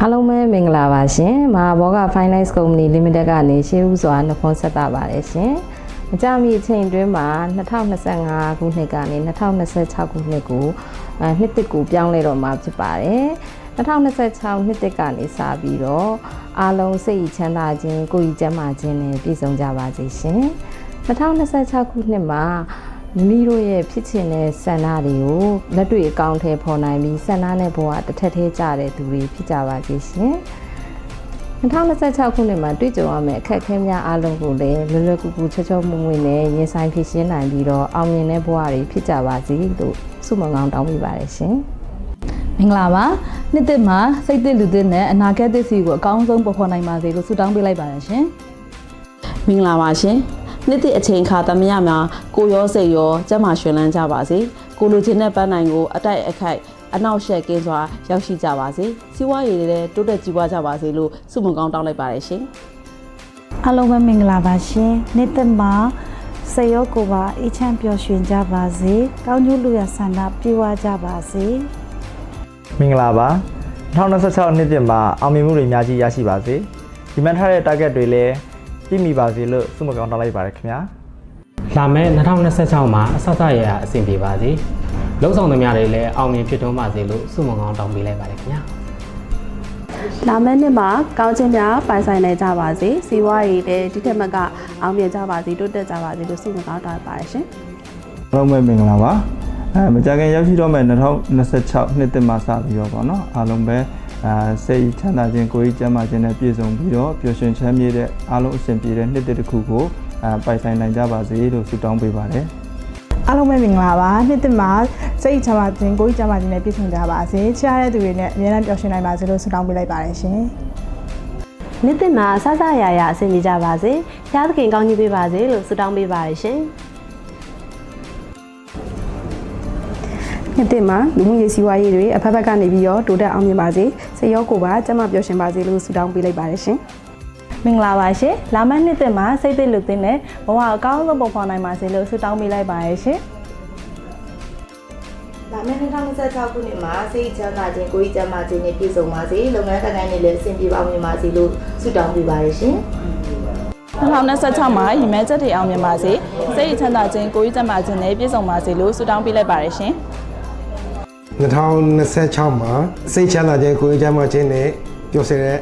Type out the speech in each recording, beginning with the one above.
အားလုံးပဲမင်္ဂလာပါရှင်။မဟာဘောဂ Finance Company Limited ကနေရှေးဦးစွာနှုတ်ခွန်းဆက်တာပါတယ်ရှင်။မကြမီအချိန်တွင်းမှာ2025ခုနှစ်ကနေ2026ခုနှစ်ကိုနှစ်တစ်ကိုပြောင်းလဲတော့မှာဖြစ်ပါတယ်။2026နှစ်တစ်ကနေစပြီးတော့အားလုံးစိတ်ချမ်းသာခြင်းကိုယ်ကြီးကျန်းမာခြင်းနဲ့ပြည့်စုံကြပါစေရှင်။2026ခုနှစ်မှာမိမိတို့ရဲ့ဖြစ်ချင်တဲ့ဆန္ဒတွေကိုလက်တွေ့အကောင့်ထဲပေါ်နိုင်ပြီးဆန္ဒနဲ့ဘဝတစ်ထက်သေးကြတဲ့သူတွေဖြစ်ကြပါစေရှင်။2026ခုနှစ်မှာတွေ့ကြုံရမယ့်အခက်အခဲများအားလုံးကိုလည်းလွယ်လွယ်ကူကူချောချောမွေ့မွေ့နဲ့ရင်ဆိုင်ဖြေရှင်းနိုင်ပြီးတော့အောင်မြင်တဲ့ဘဝတွေဖြစ်ကြပါစေလို့ဆုမွန်ကောင်းတောင်းပေးပါတယ်ရှင်။မင်္ဂလာပါ။နှစ်သစ်မှာစိတ်သစ်လူသစ်နဲ့အနာဂတ်သစ်စီကိုအကောင်းဆုံးပေါ်ဖော်နိုင်ပါစေလို့ဆုတောင်းပေးလိုက်ပါတယ်ရှင်။မင်္ဂလာပါရှင်။နှစ်သစ်အချိန်ခါသမယများကိုရောစိတ်ရောကျန်းမာရွှင်လန်းကြပါစေ။ကိုလိုချင်တဲ့ပန်းနိုင်ကိုအတိုက်အခိုက်အနောက်ရှက်ကင်းစွာရောက်ရှိကြပါစေ။စီးပွားရေးတွေလည်းတိုးတက်ကြီးပွားကြပါစေလို့ဆုမွန်ကောင်းတောင်းလိုက်ပါတယ်ရှင်။အားလုံးပဲမင်္ဂလာပါရှင်။နှစ်သစ်မှာစိတ်ရောကိုယ်ပါအေးချမ်းပျော်ရွှင်ကြပါစေ။ကောင်းကျိုးလူရဆန္ဒပြေဝကြပါစေ။မင်္ဂလာပါ2026နှစ်သစ်မှာအောင်မြင်မှုတွေအများကြီးရရှိပါစေ။ဒီမှတ်ထားတဲ့ target တွေလည်းပြည့်မီပါစေလို့ဆုမွန်ကောင်းတောင်းလိုက်ပါတယ်ခင်ဗျာ။လာမယ့်2026မှာအဆအရအဆင်ပြေပါစေ။လုံဆောင်သမျှတွေလည်းအောင်မြင်ဖြစ်ထွန်းပါစေလို့ဆုမွန်ကောင်းတောင်းပေးလိုက်ပါတယ်ခင်ဗျာ။လာမယ့်နှစ်မှာကောင်းခြင်းများပိုင်ဆိုင်နိုင်ကြပါစေ။စီးပွားရေးလည်းဒီထက်မကအောင်မြင်ကြပါစေတိုးတက်ကြပါစေလို့ဆုမွန်ကောင်းတောင်းပါတယ်ရှင်။အားလုံးပဲမင်္ဂလာပါ။မကြာခင်ရောက်ရှိတော့မယ့်2026နှစ်သစ်မှာစပြီးတော့ပေါ့နော်အားလုံးပဲစိတ်ချမ်းသာခြင်းကိုယ်ကြီးကျန်းမာခြင်းနဲ့ပြည့်စုံပြီးတော့ပျော်ရွှင်ချမ်းမြေ့တဲ့အားလုံးအဆင်ပြေတဲ့နှစ်တစ်ခုကိုပိုင်ဆိုင်နိုင်ကြပါစေလို့ဆုတောင်းပေးပါတယ်။အားလုံးပဲမင်္ဂလာပါနှစ်တစ်မှာစိတ်ချမ်းသာခြင်းကိုယ်ကြီးကျန်းမာခြင်းနဲ့ပြည့်စုံကြပါစေ။ချစ်ရတဲ့သူတွေနဲ့အများအားပျော်ရွှင်နိုင်ပါစေလို့ဆုတောင်းပေးလိုက်ပါတယ်ရှင်။နှစ်တစ်မှာဆဆရရအဆင်ပြေကြပါစေ။ဖျားသခင်ကောင်းကြီးပေးပါစေလို့ဆုတောင်းပေးပါတယ်ရှင်။နှစ်သစ်မှာလူမှုရေးစီးပွားရေးတွေအဖက်ဖက်ကနေပြီးတော့တိုးတက်အောင်မြင်ပါစေစိတ်ရောကိုယ်ပါကျန်းမာပျော်ရွှင်ပါစေလို့ဆုတောင်းပေးလိုက်ပါတယ်ရှင်မင်္ဂလာပါရှင်လာမယ့်နှစ်သစ်မှာစိတ်သစ်လူသစ်နဲ့ဘဝအကောင်းဆုံးပေါ်ဖော်နိုင်ပါစေလို့ဆုတောင်းပေးလိုက်ပါတယ်ရှင်လာမယ့်2026ခုနှစ်မှာစိတ်ချမ်းသာခြင်းကိုယ်ကြီးကျန်းမာခြင်းနဲ့ပြည့်စုံပါစေလုပ်ငန်းကိုင်တွေလည်းအဆင်ပြေအောင်မြင်ပါစေလို့ဆုတောင်းပေးပါတယ်ရှင်2026မှာရည်မှန်းချက်တွေအောင်မြင်ပါစေစိတ်ချမ်းသာခြင်းကိုယ်ကြီးကျန်းမာခြင်းနဲ့ပြည့်စုံပါစေလို့ဆုတောင်းပေးလိုက်ပါတယ်ရှင်2026မှာစိတ်ချမ်းသာခြင်းကိုယ်ကျန်းမာခြင်းနဲ့ပျော်ရွှင်တဲ့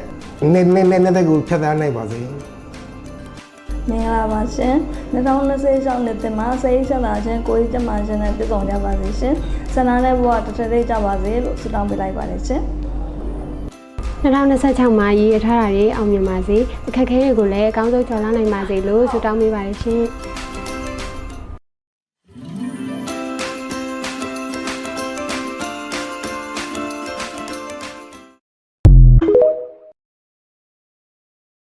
နေ့ကိုဖြတ်သန်းနိုင်ပါစေမင်္ဂလာပါရှင်2026နှစ်သစ်မှာစိတ်ချမ်းသာခြင်းကိုယ်ကျန်းမာခြင်းနဲ့ပြည့်စုံကြပါစေရှင်ဆန္ဒနဲ့ဘဝတစ်ထည်သေးကြပါစေလို့ဆုတောင်းပေးလိုက်ပါတယ်ရှင်2026မှာရည်ရထားတာတွေအောင်မြင်ပါစေအခက်အခဲတွေကိုလည်းအကောင်းဆုံးကျော်လွှားနိုင်ပါစေလို့ဆုတောင်းပေးပါတယ်ရှင်